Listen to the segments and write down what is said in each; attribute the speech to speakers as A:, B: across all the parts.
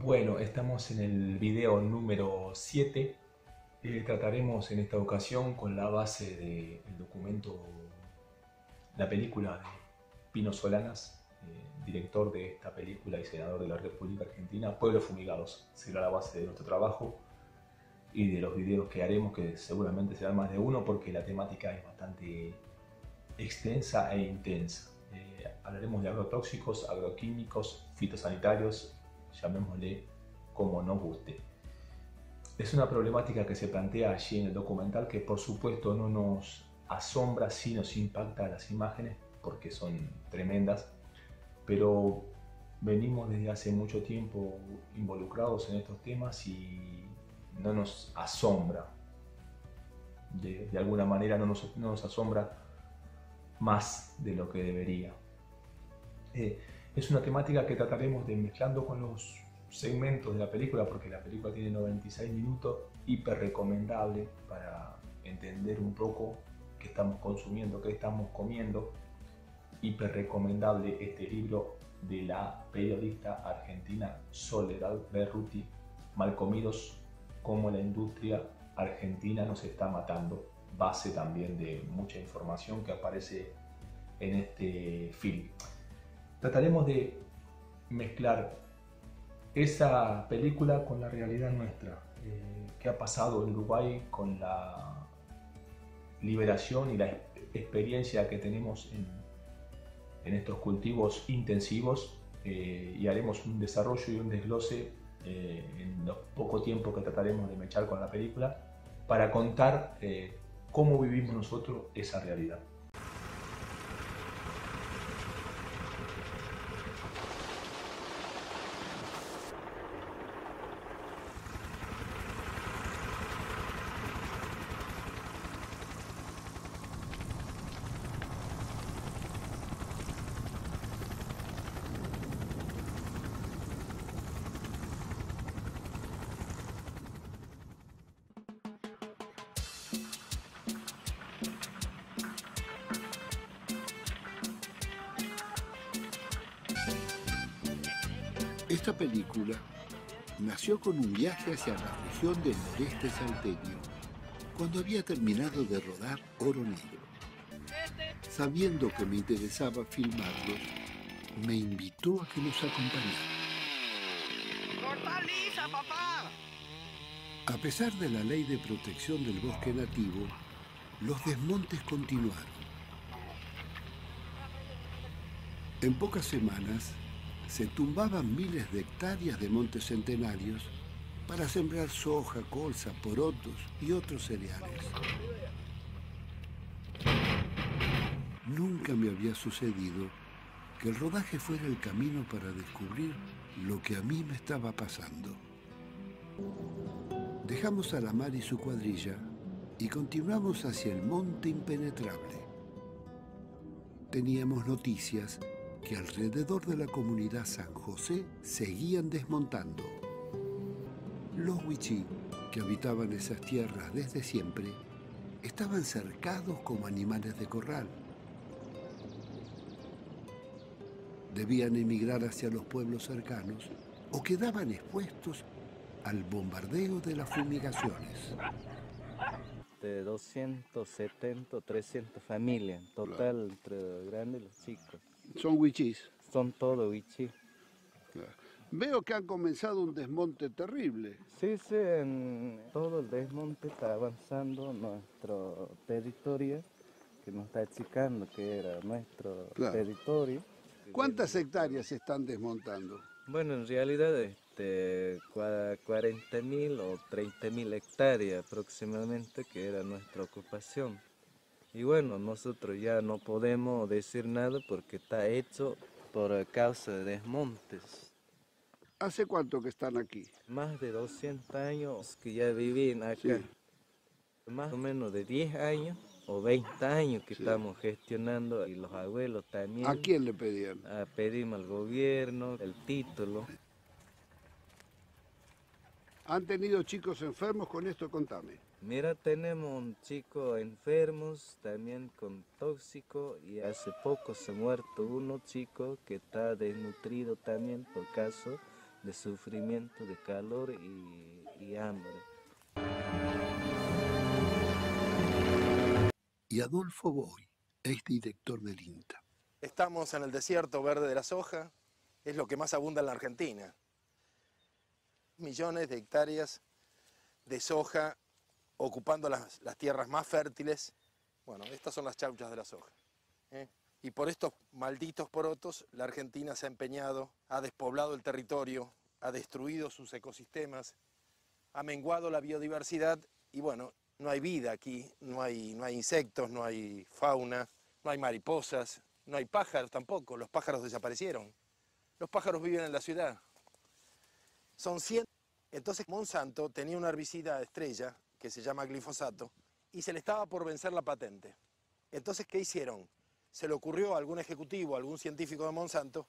A: Bueno, estamos en el video número 7. Trataremos en esta ocasión con la base del documento, la película de Pino Solanas, director de esta película y senador de la República Argentina, Pueblos Fumigados. Será la base de nuestro trabajo y de los videos que haremos, que seguramente serán más de uno porque la temática es bastante extensa e intensa. Hablaremos de agrotóxicos, agroquímicos, fitosanitarios, llamémosle como nos guste. Es una problemática que se plantea allí en el documental que por supuesto no nos asombra, sí nos impacta las imágenes porque son tremendas, pero venimos desde hace mucho tiempo involucrados en estos temas y no nos asombra. De alguna manera no nos asombra más de lo que debería. Es una temática que trataremos de mezclando con los segmentos de la película, porque la película tiene 96 minutos, hiper recomendable para entender un poco qué estamos consumiendo, qué estamos comiendo. Hiper recomendable este libro de la periodista argentina Soledad Berruti, Mal comidos, cómo la industria argentina nos está matando, base también de mucha información que aparece en este film. Trataremos de mezclar esa película con la realidad nuestra, qué ha pasado en Uruguay con la liberación y la experiencia que tenemos en estos cultivos intensivos, y haremos un desarrollo y un desglose en lo poco tiempo que trataremos de mechar con la película para contar cómo vivimos nosotros esa realidad.
B: Esta película nació con un viaje hacia la región del noreste salteño, cuando había terminado de rodar Oro Negro. Sabiendo que me interesaba filmarlos, me invitó a que los acompañara.
C: ¡Hortaliza, papá!
B: A pesar de la ley de protección del bosque nativo, los desmontes continuaron. En pocas semanas, se tumbaban miles de hectáreas de montes centenarios para sembrar soja, colza, porotos y otros cereales. Nunca me había sucedido que el rodaje fuera el camino para descubrir lo que a mí me estaba pasando. Dejamos a la mar y su cuadrilla y continuamos hacia el monte impenetrable. Teníamos noticias que alrededor de la comunidad San José seguían desmontando. Los wichí, que habitaban esas tierras desde siempre, estaban cercados como animales de corral. Debían emigrar hacia los pueblos cercanos o quedaban expuestos al bombardeo de las fumigaciones.
D: De 270, 300 familias, en total, entre grandes y los chicos.
B: Son wichís.
D: Son todos wichí.
B: Veo que han comenzado un desmonte terrible.
D: Sí, en todo el desmonte está avanzando nuestro territorio, que nos está achicando, que era nuestro territorio.
B: ¿Cuántas hectáreas se están desmontando?
D: Bueno, en realidad 40.000 o 30.000 hectáreas aproximadamente, que era nuestra ocupación. Y bueno, nosotros ya no podemos decir nada porque está hecho por causa de desmontes.
B: ¿Hace cuánto que están aquí?
D: Más de 200 años que ya viven acá.
B: Sí.
D: Más o menos de 10 años o 20 años que estamos gestionando, y los abuelos también.
B: ¿A quién le pedían?
D: Pedimos al gobierno el título.
B: ¿Han tenido chicos enfermos con esto? Contame.
D: Mira, tenemos un chico enfermos también con tóxico, y hace poco se ha muerto uno chico que está desnutrido también por caso de sufrimiento, de calor y hambre.
B: Y Adolfo Boy es director del INTA.
C: Estamos en el desierto verde de la soja, es lo que más abunda en la Argentina. Millones de hectáreas de soja ocupando las tierras más fértiles. Bueno, estas son las chauchas de la soja. Y por estos malditos porotos, la Argentina se ha empeñado, ha despoblado el territorio, ha destruido sus ecosistemas, ha menguado la biodiversidad y bueno, no hay vida aquí, no hay insectos, no hay fauna, no hay mariposas, no hay pájaros tampoco, los pájaros desaparecieron. Los pájaros viven en la ciudad. Son 100. Entonces Monsanto tenía un herbicida estrella que se llama glifosato y se le estaba por vencer la patente. Entonces, ¿qué hicieron? Se le ocurrió a algún ejecutivo, a algún científico de Monsanto,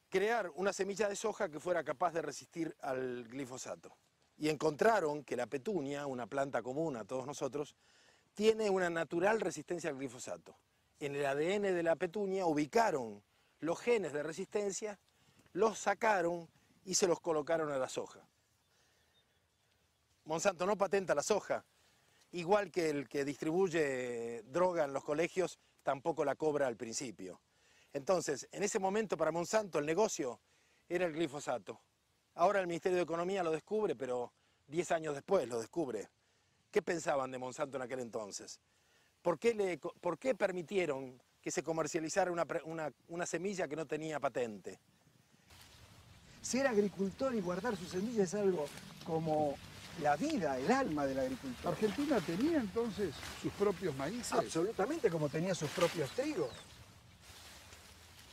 C: crear una semilla de soja que fuera capaz de resistir al glifosato. Y encontraron que la petunia, una planta común a todos nosotros, tiene una natural resistencia al glifosato. En el ADN de la petunia ubicaron los genes de resistencia, los sacaron y se los colocaron a la soja. Monsanto no patenta la soja, igual que el que distribuye droga en los colegios tampoco la cobra al principio. Entonces, en ese momento para Monsanto el negocio era el glifosato. Ahora el Ministerio de Economía lo descubre, pero 10 años después lo descubre. ¿Qué pensaban de Monsanto en aquel entonces? ¿Por qué permitieron que se comercializara una semilla que no tenía patente?
E: Ser agricultor y guardar su semilla es algo como la vida, el alma del agricultor.
F: ¿Argentina tenía entonces sus propios maíces?
E: Absolutamente, como tenía sus propios trigos.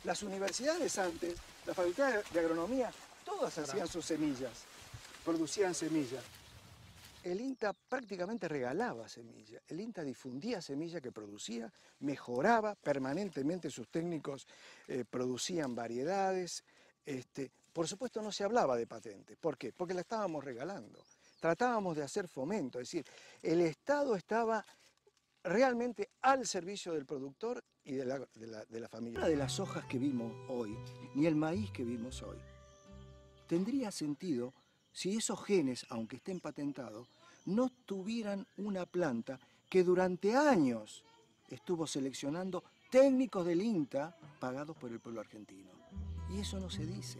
E: Las universidades antes, la Facultad de Agronomía, todas hacían sus semillas, producían semillas. El INTA prácticamente regalaba semillas. El INTA difundía semillas que producía, mejoraba permanentemente, sus técnicos producían variedades. Por supuesto no se hablaba de patente. ¿Por qué? Porque la estábamos regalando. Tratábamos de hacer fomento, es decir, el Estado estaba realmente al servicio del productor y de la familia. Una de las hojas que vimos hoy, ni el maíz que vimos hoy, tendría sentido si esos genes, aunque estén patentados, no tuvieran una planta que durante años estuvo seleccionando técnicos del INTA pagados por el pueblo argentino. Y eso no se dice.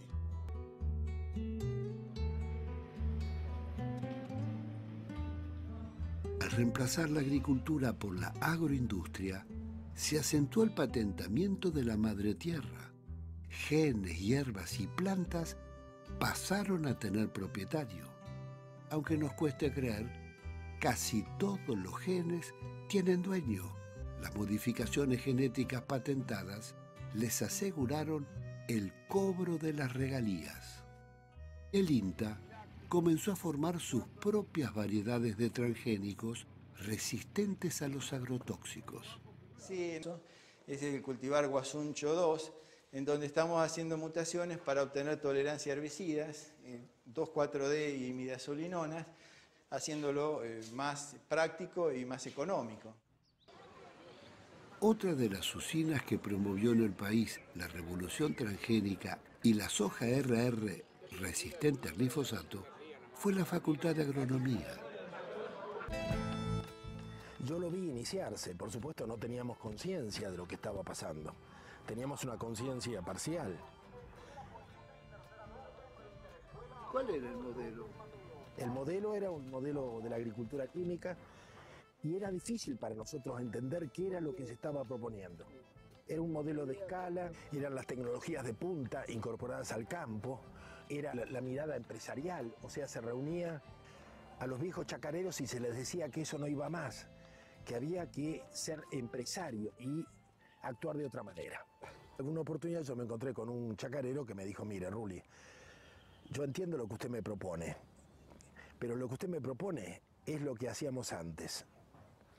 B: Al reemplazar la agricultura por la agroindustria, se acentuó el patentamiento de la madre tierra. Genes, hierbas y plantas pasaron a tener propietario. Aunque nos cueste creer, casi todos los genes tienen dueño. Las modificaciones genéticas patentadas les aseguraron el cobro de las regalías. El INTA comenzó a formar sus propias variedades de transgénicos resistentes a los agrotóxicos.
G: Sí, es el cultivar Guasuncho 2, en donde estamos haciendo mutaciones para obtener tolerancia a herbicidas, 2,4-D y imidazolinonas, haciéndolo más práctico y más económico.
B: Otra de las usinas que promovió en el país la revolución transgénica y la soja RR resistente al glifosato fue la Facultad de Agronomía.
C: Yo lo vi iniciarse, por supuesto no teníamos conciencia de lo que estaba pasando. Teníamos una conciencia parcial.
B: ¿Cuál era el modelo?
C: El modelo era un modelo de la agricultura química y era difícil para nosotros entender qué era lo que se estaba proponiendo. Era un modelo de escala, eran las tecnologías de punta incorporadas al campo, era la mirada empresarial, o sea, se reunía a los viejos chacareros y se les decía que eso no iba más, que había que ser empresario y actuar de otra manera. En una oportunidad yo me encontré con un chacarero que me dijo, mire, Rulli, yo entiendo lo que usted me propone, pero lo que usted me propone es lo que hacíamos antes.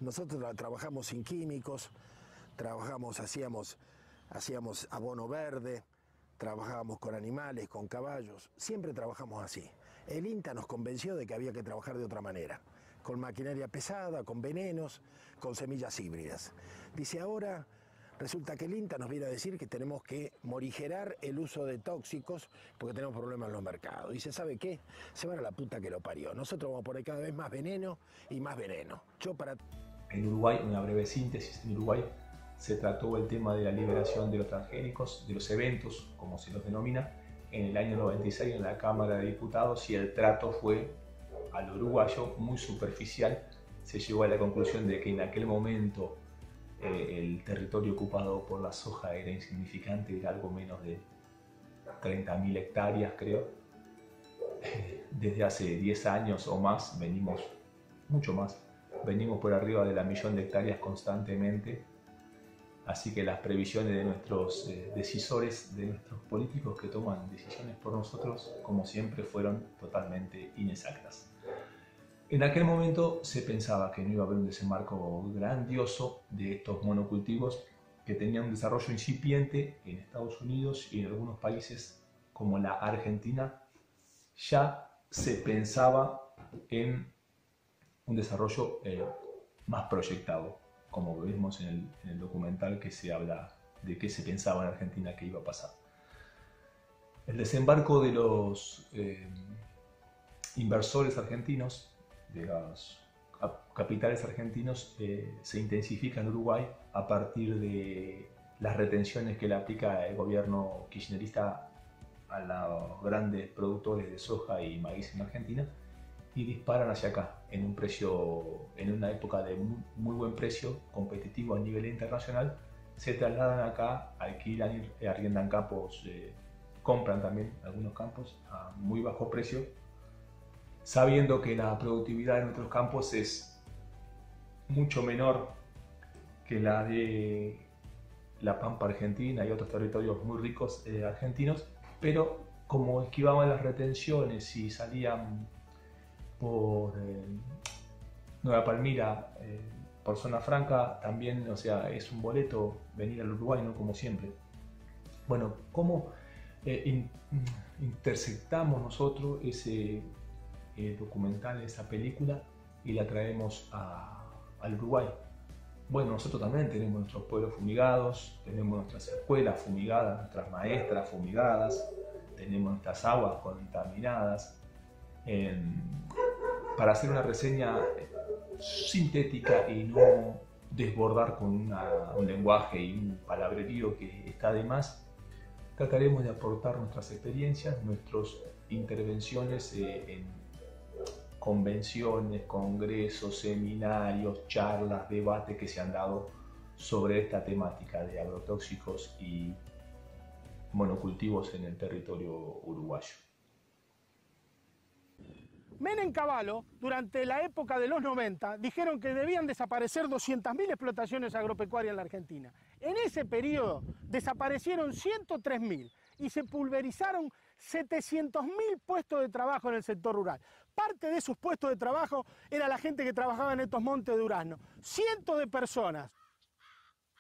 C: Nosotros trabajamos sin químicos, hacíamos abono verde, trabajábamos con animales, con caballos, siempre trabajamos así. El INTA nos convenció de que había que trabajar de otra manera, con maquinaria pesada, con venenos, con semillas híbridas. Dice, ahora Resulta que el INTA nos viene a decir que tenemos que morigerar el uso de tóxicos porque tenemos problemas en los mercados. Y se sabe qué, se van a la puta que lo parió. Nosotros vamos a poner cada vez más veneno y más veneno.
A: En Uruguay, una breve síntesis, en Uruguay se trató el tema de la liberación de los transgénicos, de los eventos, como se los denomina, en el año 96 en la Cámara de Diputados, y el trato fue al uruguayo muy superficial. Se llegó a la conclusión de que en aquel momento el territorio ocupado por la soja era insignificante, era algo menos de 30.000 hectáreas, creo. Desde hace 10 años o más venimos, mucho más, venimos por arriba de la 1.000.000 de hectáreas constantemente. Así que las previsiones de nuestros decisores, de nuestros políticos que toman decisiones por nosotros, como siempre, fueron totalmente inexactas. En aquel momento se pensaba que no iba a haber un desembarco grandioso de estos monocultivos que tenían un desarrollo incipiente en Estados Unidos y en algunos países como la Argentina. Ya se pensaba en un desarrollo más proyectado, como vemos en el documental, que se habla de qué se pensaba en Argentina que iba a pasar. El desembarco de los inversores argentinos, de los capitales argentinos, se intensifica en Uruguay a partir de las retenciones que le aplica el gobierno kirchnerista a los grandes productores de soja y maíz en Argentina, y disparan hacia acá en un precio, en una época de muy buen precio, competitivo a nivel internacional. Se trasladan acá, alquilan y arriendan campos, compran también algunos campos a muy bajo precio, sabiendo que la productividad de nuestros campos es mucho menor que la de la Pampa Argentina y otros territorios muy ricos argentinos, pero como esquivaban las retenciones y salían por Nueva Palmira, por Zona Franca, también, o sea, es un boleto venir al Uruguay, ¿no? Como siempre. Bueno, ¿cómo interceptamos nosotros ese documental, esa película, y la traemos al Uruguay? Bueno, nosotros también tenemos nuestros pueblos fumigados, tenemos nuestras escuelas fumigadas, nuestras maestras fumigadas, tenemos nuestras aguas contaminadas. Para hacer una reseña sintética y no desbordar con un lenguaje y un palabrerío que está de más, trataremos de aportar nuestras experiencias, nuestras intervenciones en convenciones, congresos, seminarios, charlas, debates que se han dado sobre esta temática de agrotóxicos y monocultivos en el territorio uruguayo.
H: Menem Cavallo, durante la época de los 90, dijeron que debían desaparecer 200.000 explotaciones agropecuarias en la Argentina. En ese periodo desaparecieron 103.000 y se pulverizaron 700.000 puestos de trabajo en el sector rural. Parte de esos puestos de trabajo era la gente que trabajaba en estos montes de durazno. Cientos de personas.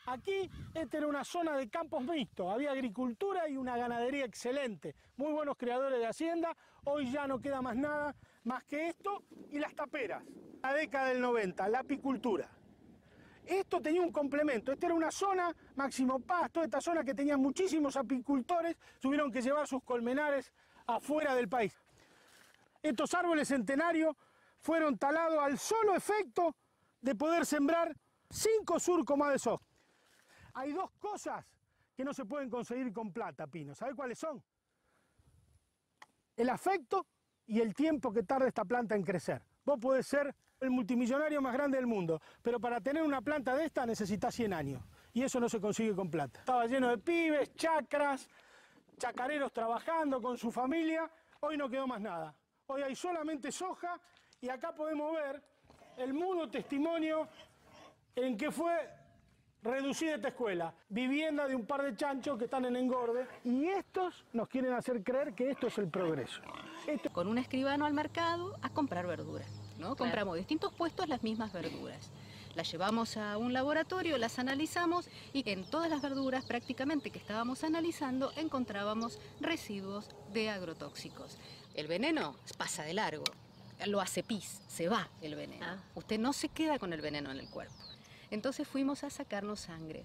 H: Aquí, esta era una zona de campos mixtos, había agricultura y una ganadería excelente. Muy buenos criadores de hacienda, hoy ya no queda más nada más que esto y las taperas. La década del 90, la apicultura. Esto tenía un complemento, esta era una zona, Máximo Paz, toda esta zona que tenía muchísimos apicultores, tuvieron que llevar sus colmenares afuera del país. Estos árboles centenarios fueron talados al solo efecto de poder sembrar 5 surcos más de soja. Hay dos cosas que no se pueden conseguir con plata, Pino. ¿Sabe cuáles son? El afecto y el tiempo que tarda esta planta en crecer. Vos podés ser el multimillonario más grande del mundo, pero para tener una planta de esta necesitas 100 años. Y eso no se consigue con plata. Estaba lleno de pibes, chacras, chacareros trabajando con su familia. Hoy no quedó más nada. Hoy hay solamente soja y acá podemos ver el mudo testimonio en que fue reducida esta escuela. Vivienda de un par de chanchos que están en engorde. Y estos nos quieren hacer creer que esto es el progreso.
I: Con un escribano al mercado a comprar verduras, ¿no? Claro. Compramos distintos puestos las mismas verduras. Las llevamos a un laboratorio, las analizamos y en todas las verduras prácticamente que estábamos analizando encontrábamos residuos de agrotóxicos. El veneno pasa de largo, lo hace pis, se va el veneno. Usted no se queda con el veneno en el cuerpo. Entonces fuimos a sacarnos sangre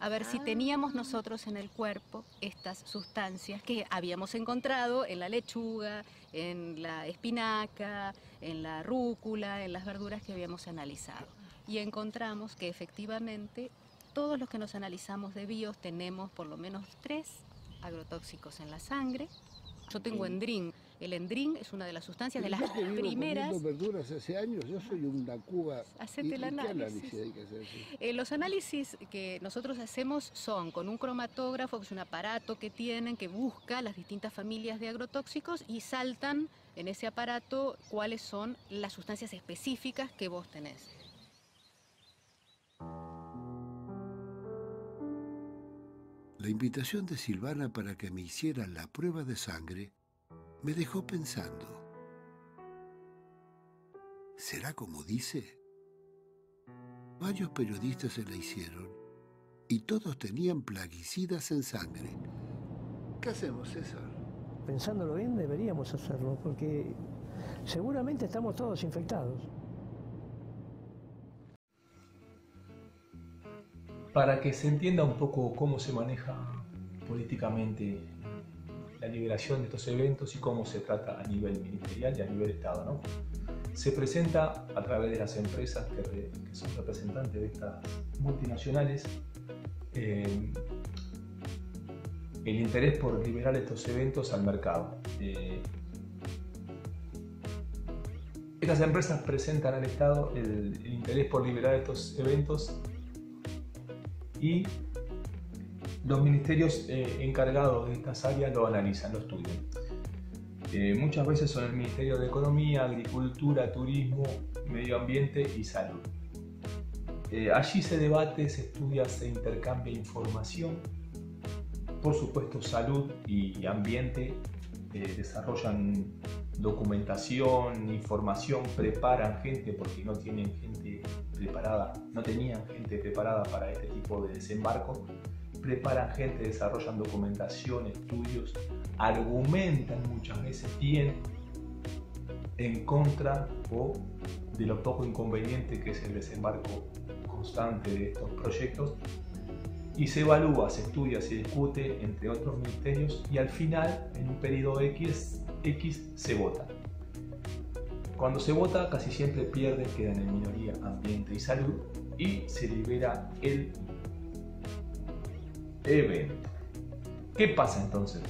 I: a ver si teníamos nosotros en el cuerpo estas sustancias que habíamos encontrado en la lechuga, en la espinaca, en la rúcula, en las verduras que habíamos analizado. Y encontramos que efectivamente todos los que nos analizamos de bios tenemos por lo menos 3 agrotóxicos en la sangre. Yo tengo endrín. El endrín es una de las sustancias de las primeras.
B: Comiendo verduras hace años, yo soy una cuba.
I: Hacete el análisis.
B: ¿Qué análisis hay que hacer?
I: Los análisis que nosotros hacemos son con un cromatógrafo, que es un aparato que tienen, que busca las distintas familias de agrotóxicos y saltan en ese aparato cuáles son las sustancias específicas que vos tenés.
B: La invitación de Silvana para que me hiciera la prueba de sangre me dejó pensando. ¿Será como dice? Varios periodistas se la hicieron y todos tenían plaguicidas en sangre. ¿Qué hacemos, César?
J: Pensándolo bien, deberíamos hacerlo, porque seguramente estamos todos infectados.
A: Para que se entienda un poco cómo se maneja políticamente la liberación de estos eventos y cómo se trata a nivel ministerial y a nivel Estado, ¿no? Se presenta a través de las empresas que son representantes de estas multinacionales el interés por liberar estos eventos al mercado. Estas empresas presentan al Estado el interés por liberar estos eventos y los ministerios encargados de estas áreas lo analizan, lo estudian. Muchas veces son el Ministerio de Economía, Agricultura, Turismo, Medio Ambiente y Salud. Allí se debate, se estudia, se intercambia información. Por supuesto, Salud y Ambiente desarrollan documentación, información, preparan gente porque no tienen gente preparada, no tenían gente preparada para este tipo de desembarco. Preparan gente, desarrollan documentación, estudios, argumentan muchas veces bien en contra o de lo poco inconveniente que es el desembarco constante de estos proyectos y se evalúa, se estudia, se discute entre otros ministerios y al final, en un periodo X se vota. Cuando se vota casi siempre pierden, quedan en minoría Ambiente y Salud y se libera el evento. ¿Qué pasa entonces?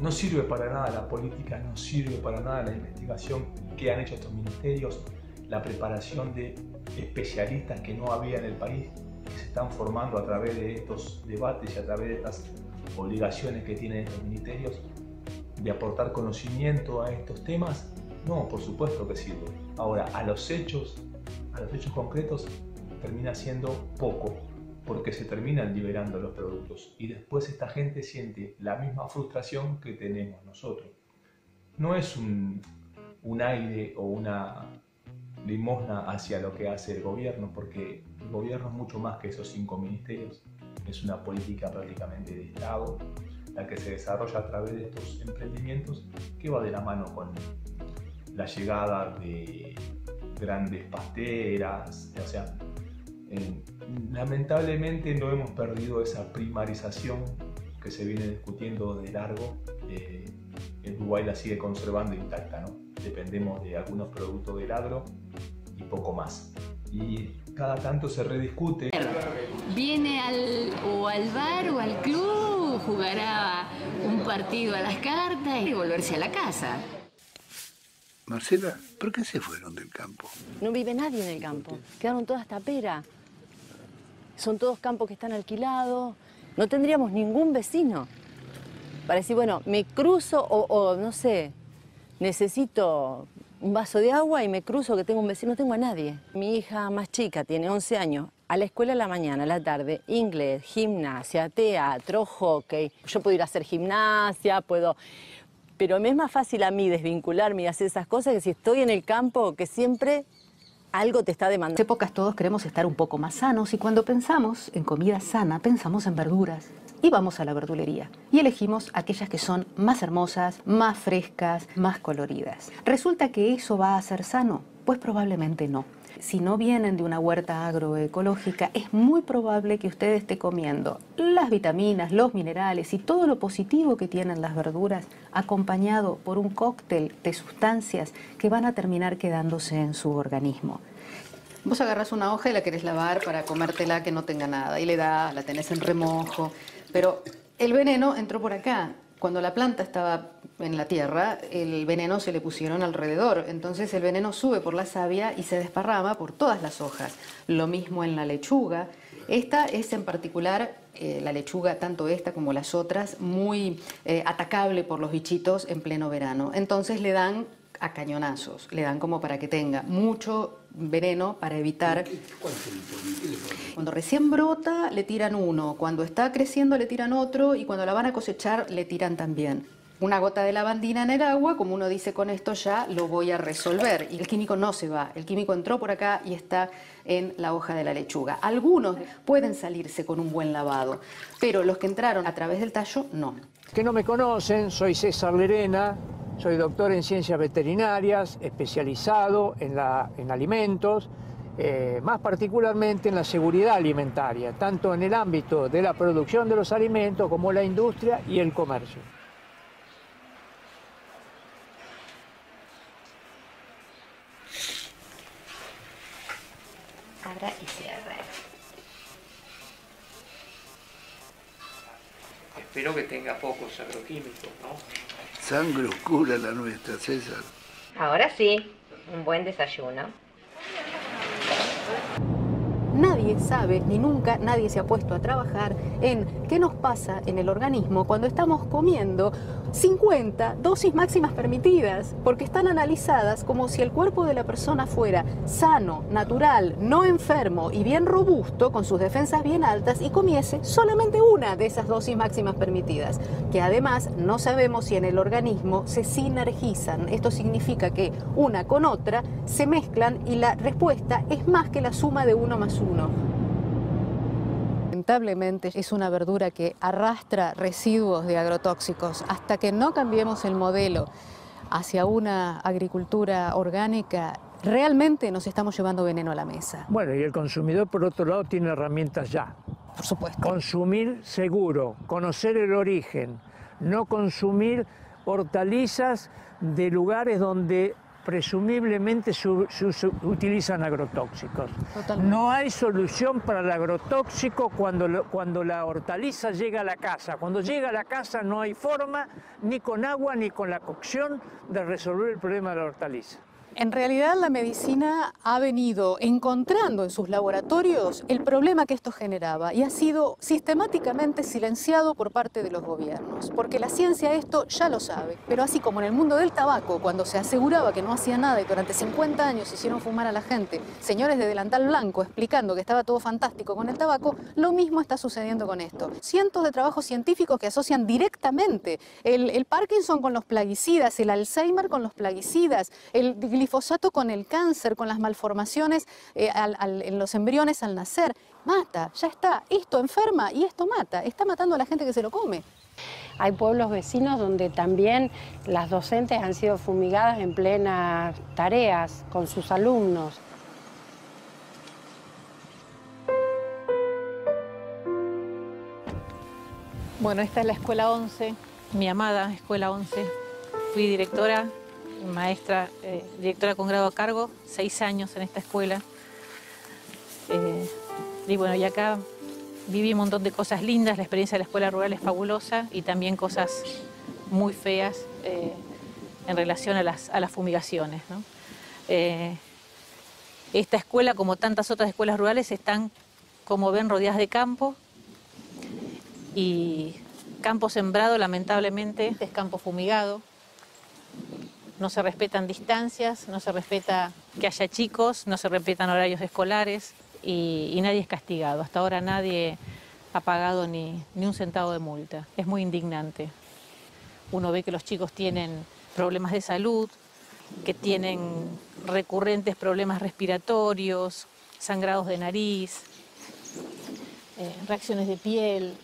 A: No sirve para nada la política, no sirve para nada la investigación que han hecho estos ministerios, la preparación de especialistas que no había en el país, que se están formando a través de estos debates y a través de estas obligaciones que tienen estos ministerios de aportar conocimiento a estos temas. No, por supuesto que sirve. Ahora, a los hechos concretos termina siendo poco, porque se terminan liberando los productos y después esta gente siente la misma frustración que tenemos nosotros. No es un aire o una limosna hacia lo que hace el gobierno, porque el gobierno es mucho más que esos 5 ministerios, es una política prácticamente de Estado, la que se desarrolla a través de estos emprendimientos que va de la mano con la llegada de grandes pasteras, o sea, lamentablemente no hemos perdido esa primarización que se viene discutiendo de largo. El Uruguay la sigue conservando intacta, ¿no? Dependemos de algunos productos del agro y poco más. Y cada tanto se rediscute.
K: Viene al bar o al club, jugará un partido a las cartas y volverse a la casa.
B: Marcela, ¿por qué se fueron del campo?
L: No vive nadie en el campo. Quedaron todas taperas. Son todos campos que están alquilados. No tendríamos ningún vecino. Para decir, bueno, me cruzo o no sé, necesito un vaso de agua y me cruzo que tengo un vecino. No tengo a nadie. Mi hija más chica tiene 11 años. A la escuela a la mañana, a la tarde, inglés, gimnasia, teatro, hockey. Yo puedo ir a hacer gimnasia, puedo... Pero me es más fácil a mí desvincularme y hacer esas cosas que si estoy en el campo, que siempre algo te está demandando.
M: En épocas todos queremos estar un poco más sanos y cuando pensamos en comida sana, pensamos en verduras. Y vamos a la verdulería y elegimos aquellas que son más hermosas, más frescas, más coloridas. ¿Resulta que eso va a ser sano? Pues probablemente no. Si no vienen de una huerta agroecológica, es muy probable que usted esté comiendo las vitaminas, los minerales y todo lo positivo que tienen las verduras, acompañado por un cóctel de sustancias que van a terminar quedándose en su organismo. Vos agarrás una hoja y la querés lavar para comértela que no tenga nada, y le das, la tenés en remojo, pero el veneno entró por acá. Cuando la planta estaba en la tierra, el veneno se le pusieron alrededor. Entonces el veneno sube por la savia y se desparrama por todas las hojas. Lo mismo en la lechuga. Esta es en particular, la lechuga, tanto esta como las otras, muy atacable por los bichitos en pleno verano. Entonces le dan a cañonazos, le dan como para que tenga mucho veneno para evitar. Cuando recién brota le tiran uno, cuando está creciendo le tiran otro y cuando la van a cosechar le tiran también. Una gota de lavandina en el agua, como uno dice, con esto ya lo voy a resolver. Y el químico no se va, el químico entró por acá y está en la hoja de la lechuga. Algunos pueden salirse con un buen lavado, pero los que entraron a través del tallo, no.
J: Que no me conocen, soy César Lerena, soy doctor en ciencias veterinarias, especializado en alimentos, más particularmente en la seguridad alimentaria, tanto en el ámbito de la producción de los alimentos como la industria y el comercio.
K: Abra y cierra.
J: Espero que tenga pocos agroquímicos, ¿no?
B: Sangre oscura la nuestra, César.
N: Ahora sí, un buen desayuno.
M: Nadie sabe, ni nunca nadie se ha puesto a trabajar en qué nos pasa en el organismo cuando estamos comiendo 50 dosis máximas permitidas, porque están analizadas como si el cuerpo de la persona fuera sano, natural, no enfermo y bien robusto, con sus defensas bien altas, y comiese solamente una de esas dosis máximas permitidas, que además no sabemos si en el organismo se sinergizan. Esto significa que una con otra se mezclan y la respuesta es más que la suma de 1 más 1. Lamentablemente es una verdura que arrastra residuos de agrotóxicos. Hasta que no cambiemos el modelo hacia una agricultura orgánica, realmente nos estamos llevando veneno a la mesa.
J: Bueno, y el consumidor, por otro lado, tiene herramientas ya.
M: Por supuesto.
J: Consumir seguro, conocer el origen, no consumir hortalizas de lugares donde presumiblemente se utilizan agrotóxicos.
M: Totalmente.
J: No hay solución para el agrotóxico cuando la hortaliza llega a la casa. Cuando llega a la casa no hay forma, ni con agua ni con la cocción, de resolver el problema de la hortaliza.
M: En realidad la medicina ha venido encontrando en sus laboratorios el problema que esto generaba y ha sido sistemáticamente silenciado por parte de los gobiernos, porque la ciencia esto ya lo sabe, pero así como en el mundo del tabaco, cuando se aseguraba que no hacía nada y durante 50 años hicieron fumar a la gente señores de delantal blanco explicando que estaba todo fantástico con el tabaco, lo mismo está sucediendo con esto. Cientos de trabajos científicos que asocian directamente el Parkinson con los plaguicidas, el Alzheimer con los plaguicidas, el glifosato con el cáncer, con las malformaciones en los embriones al nacer. Mata, ya está. Esto enferma y esto mata. Está matando a la gente que se lo come.
O: Hay pueblos vecinos donde también las docentes han sido fumigadas en plenas tareas con sus alumnos.
M: Bueno, esta es la Escuela 11, mi amada Escuela 11. Fui directora, maestra, directora con grado a cargo, 6 años en esta escuela. Y bueno, y acá viví un montón de cosas lindas, la experiencia de la escuela rural es fabulosa y también cosas muy feas en relación a las fumigaciones, ¿no? Esta escuela, como tantas otras escuelas rurales, están, como ven, rodeadas de campo y campo sembrado, lamentablemente, es campo fumigado. No se respetan distancias, no se respeta que haya chicos, no se respetan horarios escolares y nadie es castigado. Hasta ahora nadie ha pagado ni un centavo de multa. Es muy indignante. Uno ve que los chicos tienen problemas de salud, que tienen recurrentes problemas respiratorios, sangrados de nariz, reacciones de piel.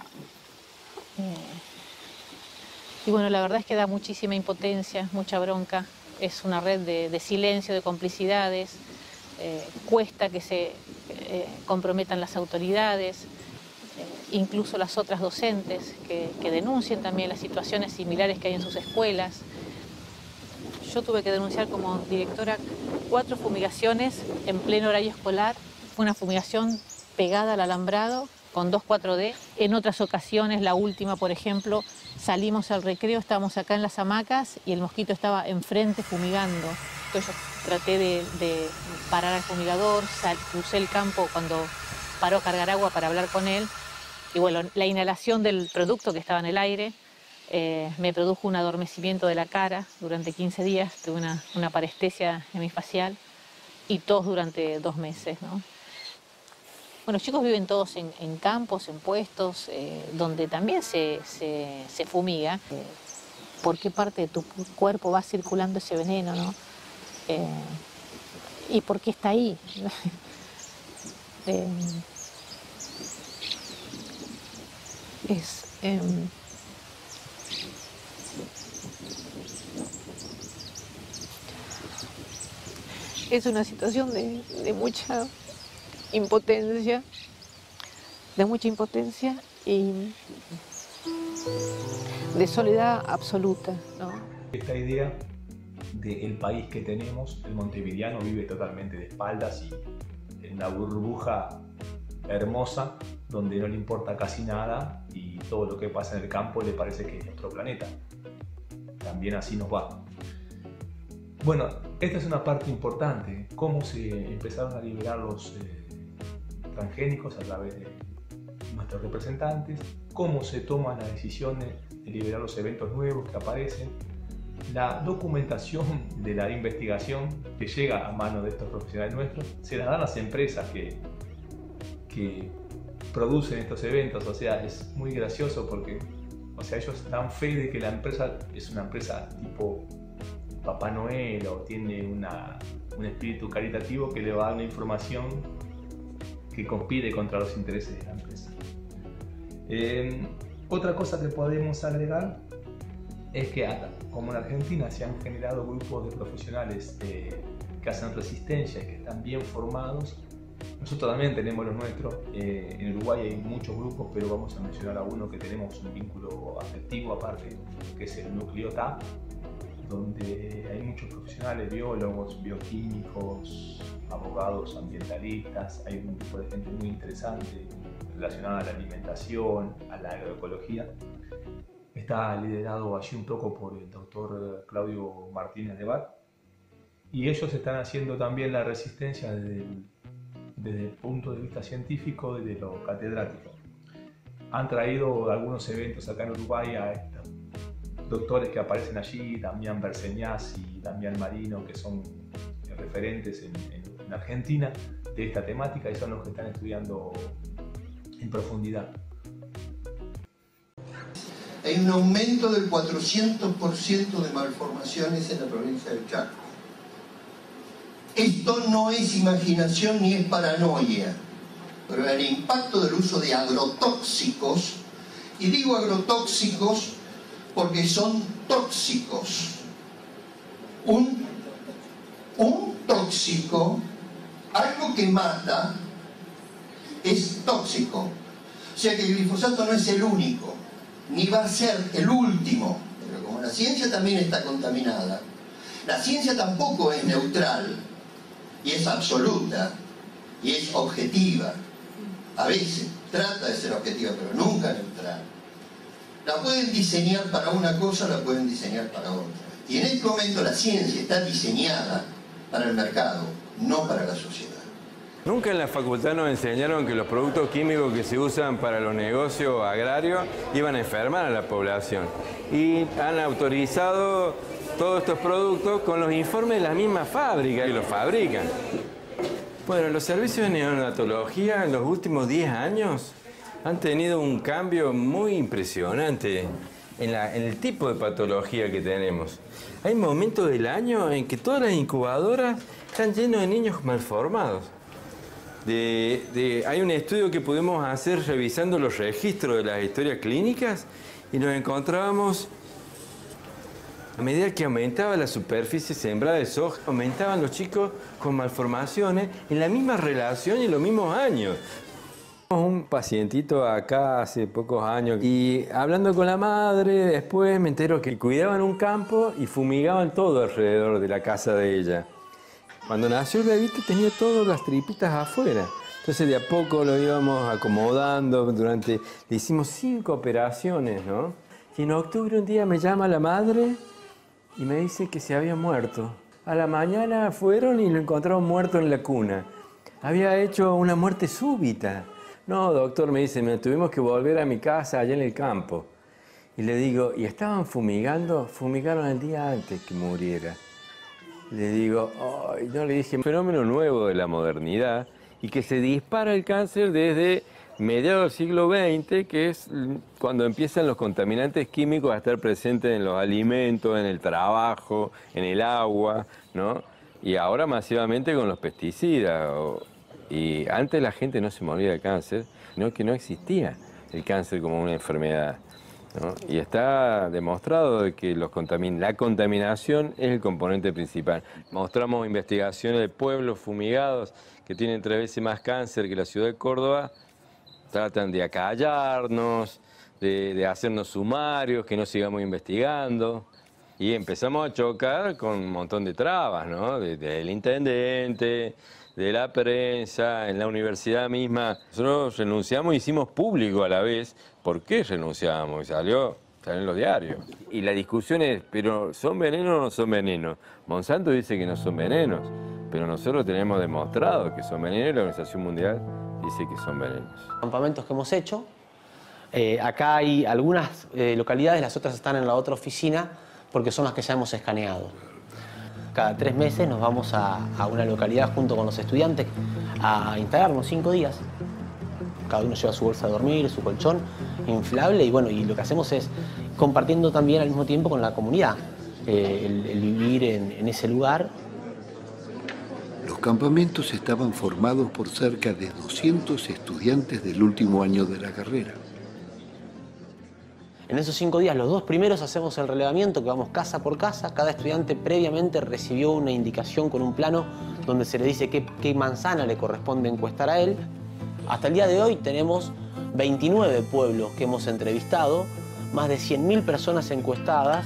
M: Y bueno, la verdad es que da muchísima impotencia, mucha bronca. Es una red de silencio, de complicidades, cuesta que se comprometan las autoridades, incluso las otras docentes que denuncien también las situaciones similares que hay en sus escuelas. Yo tuve que denunciar como directora 4 fumigaciones en pleno horario escolar. Fue una fumigación pegada al alambrado con 2,4-D. En otras ocasiones, la última, por ejemplo, salimos al recreo, estábamos acá en las hamacas y el mosquito estaba enfrente fumigando. Entonces yo traté de parar al fumigador, crucé el campo cuando paró a cargar agua para hablar con él. Y bueno, la inhalación del producto que estaba en el aire me produjo un adormecimiento de la cara durante 15 días. Tuve una parestesia hemifacial y tos durante 2 meses, ¿no? Bueno, los chicos viven todos en campos, en puestos, donde también se fumiga. ¿Por qué parte de tu cuerpo va circulando ese veneno, no? ¿Y por qué está ahí? Es una situación de mucha impotencia, y de soledad absoluta, ¿no?
A: Esta idea del país que tenemos, el montevideano vive totalmente de espaldas y en una burbuja hermosa donde no le importa casi nada y todo lo que pasa en el campo le parece que es nuestro planeta. También así nos va. Bueno, esta es una parte importante, cómo se empezaron a liberar los transgénicos a través de nuestros representantes, cómo se toman las decisiones de liberar los eventos nuevos que aparecen, la documentación de la investigación que llega a manos de estos profesionales nuestros, se las dan las empresas que producen estos eventos. O sea, es muy gracioso porque, o sea, ellos dan fe de que la empresa es una empresa tipo Papá Noel o tiene un espíritu caritativo que le va a dar una información que conspire contra los intereses de la empresa. Otra cosa que podemos agregar es que como en Argentina se han generado grupos de profesionales que hacen resistencia y que están bien formados, nosotros también tenemos los nuestros. En Uruguay hay muchos grupos, pero vamos a mencionar a uno que tenemos un vínculo afectivo aparte, que es el Núcleo TA, donde hay muchos profesionales, biólogos, bioquímicos, abogados, ambientalistas. Hay un grupo de gente muy interesante relacionada a la alimentación, a la agroecología. Está liderado allí un poco por el doctor Claudio Martínez de Bar, y ellos están haciendo también la resistencia desde el punto de vista científico y de lo catedrático. Han traído algunos eventos acá en Uruguay a estos doctores que aparecen allí, Damián Berseñaz y Damián Marino, que son referentes en Argentina de esta temática y son los que están estudiando en profundidad.
P: Hay un aumento del 400% de malformaciones en la provincia del Chaco. Esto no es imaginación ni es paranoia, pero el impacto del uso de agrotóxicos, y digo agrotóxicos porque son tóxicos. Un tóxico, algo que mata, es tóxico. O sea que el glifosato no es el único, ni va a ser el último. Pero como la ciencia también está contaminada, la ciencia tampoco es neutral, y es absoluta, y es objetiva. A veces trata de ser objetiva, pero nunca neutral. La pueden diseñar para una cosa, la pueden diseñar para otra. Y en este momento la ciencia está diseñada para el mercado, no para la sociedad.
Q: Nunca en la facultad nos enseñaron que los productos químicos que se usan para los negocios agrarios iban a enfermar a la población. Y han autorizado todos estos productos con los informes de la misma fábrica que los fabrican. Bueno, los servicios de neonatología en los últimos 10 años han tenido un cambio muy impresionante en el tipo de patología que tenemos. Hay momentos del año en que todas las incubadoras están llenas de niños malformados. Hay un estudio que pudimos hacer revisando los registros de las historias clínicas y nos encontrábamos A medida que aumentaba la superficie sembrada de soja, aumentaban los chicos con malformaciones en la misma relación y en los mismos años. Un pacientito acá hace pocos años y hablando con la madre, después me entero que cuidaban un campo y fumigaban todo alrededor de la casa de ella. Cuando nació el bebito tenía todas las tripitas afuera. Entonces de a poco lo íbamos acomodando, le hicimos 5 operaciones, ¿no? Y en octubre un día me llama la madre y me dice que se había muerto. A la mañana fueron y lo encontraron muerto en la cuna. Había hecho una muerte súbita. No, doctor, me dice, tuvimos que volver a mi casa allá en el campo. Y le digo, ¿y estaban fumigando? Fumigaron el día antes que muriera. Le digo, ay, no, le dije, un fenómeno nuevo de la modernidad y que se dispara el cáncer desde mediados del siglo XX, que es cuando empiezan los contaminantes químicos a estar presentes en los alimentos, en el trabajo, en el agua, ¿no? Y ahora masivamente con los pesticidas. Y antes la gente no se moría de cáncer, sino que no existía el cáncer como una enfermedad, ¿no? Y está demostrado de que la contaminación es el componente principal. Mostramos investigaciones de pueblos fumigados que tienen 3 veces más cáncer que la ciudad de Córdoba. Tratan de acallarnos, de hacernos sumarios, que no sigamos investigando. Y empezamos a chocar con un montón de trabas, ¿no? Del intendente, de la prensa, en la universidad misma. Nosotros renunciamos y hicimos público a la vez por qué renunciamos. Y salió en los diarios. Y la discusión es, ¿pero son venenos o no son venenos? Monsanto dice que no son venenos, pero nosotros tenemos demostrado que son venenos y la Organización Mundial dice que son venenos.
R: Campamentos que hemos hecho. Acá hay algunas localidades, las otras están en la otra oficina porque son las que ya hemos escaneado. Cada 3 meses nos vamos a una localidad junto con los estudiantes a instalarnos 5 días. Cada uno lleva su bolsa de dormir, su colchón inflable y bueno, y lo que hacemos es compartiendo también al mismo tiempo con la comunidad, el vivir en ese lugar.
B: Los campamentos estaban formados por cerca de 200 estudiantes del último año de la carrera.
R: En esos 5 días, los 2 primeros hacemos el relevamiento, que vamos casa por casa. Cada estudiante previamente recibió una indicación con un plano donde se le dice qué manzana le corresponde encuestar a él. Hasta el día de hoy tenemos 29 pueblos que hemos entrevistado, más de 100.000 personas encuestadas.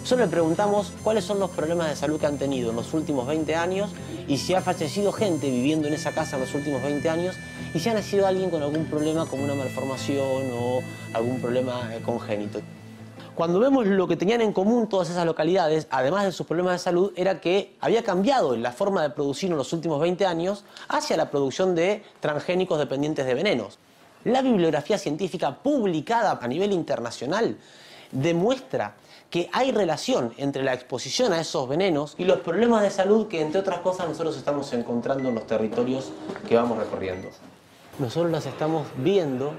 R: Solo le preguntamos cuáles son los problemas de salud que han tenido en los últimos 20 años y si ha fallecido gente viviendo en esa casa en los últimos 20 años y si ha nacido alguien con algún problema como una malformación o algún problema congénito. Cuando vemos lo que tenían en común todas esas localidades, además de sus problemas de salud, era que había cambiado la forma de producir en los últimos 20 años hacia la producción de transgénicos dependientes de venenos. La bibliografía científica publicada a nivel internacional demuestra que hay relación entre la exposición a esos venenos y los problemas de salud que, entre otras cosas, nosotros estamos encontrando en los territorios que vamos recorriendo. Nosotros las estamos viendo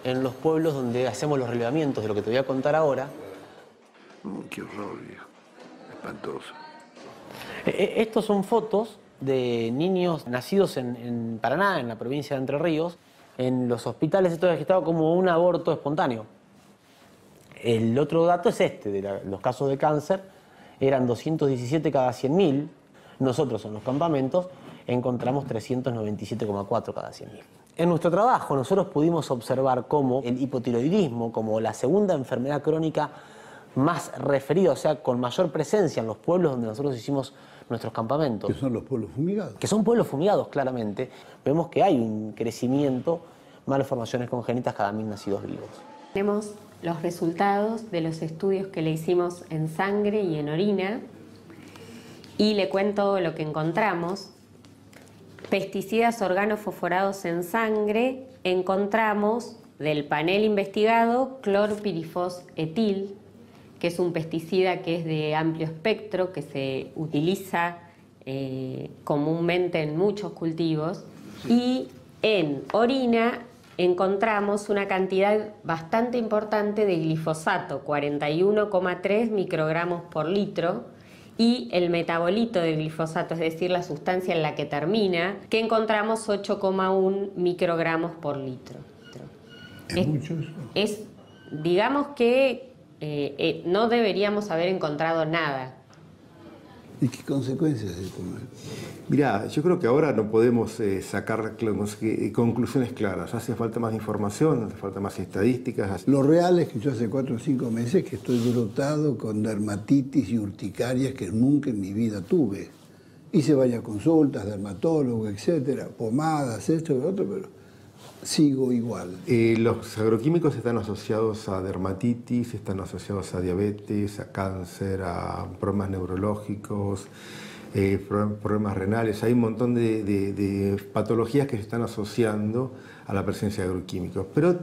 R: en los pueblos donde hacemos los relevamientos de lo que te voy a contar ahora.
B: Qué horror, viejo. Espantoso.
R: Estos son fotos de niños nacidos en Paraná, en la provincia de Entre Ríos. En los hospitales esto es registrado como un aborto espontáneo. El otro dato es los casos de cáncer, eran 217 cada 100.000. Nosotros en los campamentos encontramos 397,4 cada 100.000. En nuestro trabajo nosotros pudimos observar cómo el hipotiroidismo, como la segunda enfermedad crónica más referida, o sea, con mayor presencia en los pueblos donde nosotros hicimos nuestros campamentos.
F: Que son los pueblos fumigados.
R: Que son pueblos fumigados, claramente. Vemos que hay un crecimiento, malformaciones congénitas cada 1.000 nacidos vivos.
S: Tenemos los resultados de los estudios que le hicimos en sangre y en orina y le cuento lo que encontramos. Pesticidas organofosforados en sangre, encontramos del panel investigado clorpirifos etil, que es un pesticida que es de amplio espectro, que se utiliza comúnmente en muchos cultivos, y en orina encontramos una cantidad bastante importante de glifosato, 41,3 microgramos por litro, y el metabolito del glifosato, es decir, la sustancia en la que termina, que encontramos 8,1 microgramos por litro.
F: ¿Es mucho eso?
S: Digamos que no deberíamos haber encontrado nada.
B: ¿Y qué consecuencias de comer?
T: Mirá, yo creo que ahora no podemos sacar conclusiones claras. Hace falta más información, hace falta más estadísticas.
B: Lo real es que yo hace 4 o 5 meses que estoy brotado con dermatitis y urticarias que nunca en mi vida tuve. Hice varias consultas, dermatólogo, etcétera, pomadas, esto y lo otro, pero sigo igual.
T: Los agroquímicos están asociados a dermatitis, están asociados a diabetes, a cáncer, a problemas neurológicos, problemas renales. Hay un montón de patologías que se están asociando a la presencia de agroquímicos. Pero